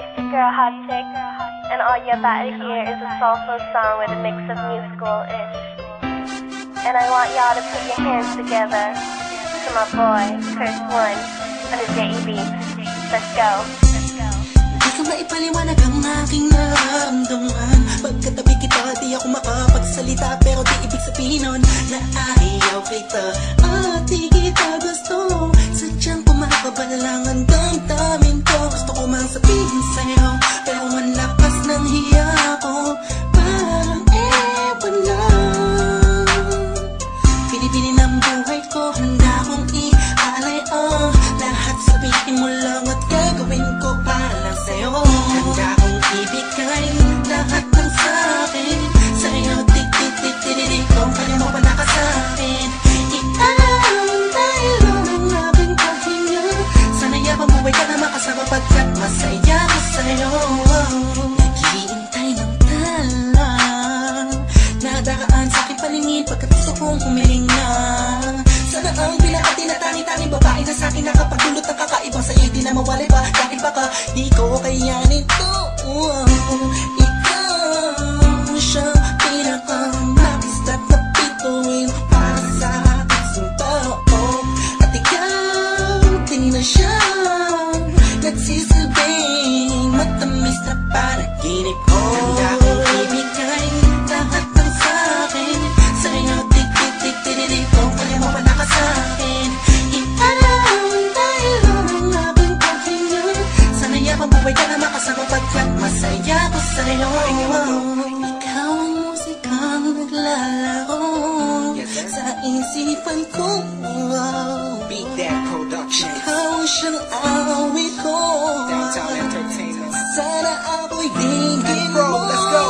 Tasty Girl Hot Chick, and all you're about to hear is a soulful song with a mix of musical-ish. And I want y'all to put your hands together to my boy, Curse One, on the JEB. Let's go. Di ko maipaliwanag ang aking nararamdaman. Pagkatabi kita, di ako makapagsalita, pero di ibig sabihin nun na ayaw kita at di kita gusto. Sadyang kumakabala lang ang damdamin ko. Gusto ko mang sabihin sa'yo, pero ang lakas ng hiya ko. Parang ewan lang. Pinipili ng buhay ko, handa kong ialay ang lahat. Sabihin mo lang at gagawin ko para sa'yo. Handa kong ibigay lahat ng sa'kin sa'yo. Tik-tik-tik-tik-tik, kung kaya mo pa nakasakin. Iantay lang ang aking paghinga. Sana yabang buhay ka na makasama, pagkat masaya ko sa'yo. Naghihintay ng talang nadaraan sa'king palingin, pagkat gusto kong humiling na. Sana ang pinaka-tinatangi-tangi babae na sa'kin nakapagdulot ng kakaibang sa'yo di na mawalay pa. Dahil baka di ko kayanin to. Ikaw siya pinaka-magistat na bituin para sa aking tao. At ikaw din na siya nagsisilbing matamis na panaginip ko. Handa kong ibigay lahat ng sa'kin sa'yo. Tik-tik-tik-tik-tik, kung kaya mo pa nakasakin. Iantay lang ang aking paghinga. Sana yabang buhay ka na makasama, pagkat masaya ko sa'yo. Ikaw ang musikang naglalaro sa isipan ko. Beat That Production. Ikaw siyang awit ko. Downtown Entertainment. Sana ako'y dinggin mo. Let's go.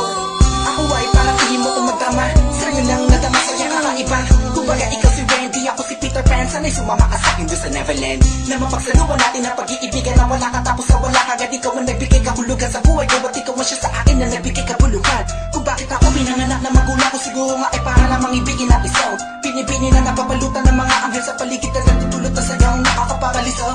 Ako ay parang tingin mo kung magdama. Sa'yo lang nadama sa iyang kakaiba. Kumbaga ikaw si Wendy, ako si Peter Pan. Sana'y sumama ka sa'kin doon sa Neverland. Na mapagsaluhan natin ang pag-iibigan na wala ka tapos sa wala ka. Agad ikaw ang nagbigay kahulugan sa buhay ko. At ikaw ang siya sa akin na nagbigay kabuluhan. Kung bakit ako pinanganak na magulang ko, siguro nga ay para lamang ibigin ang isaw. Binibini na napapalutan ng mga anghel sa paligid na natutulot na sayaw nakakaparaliso.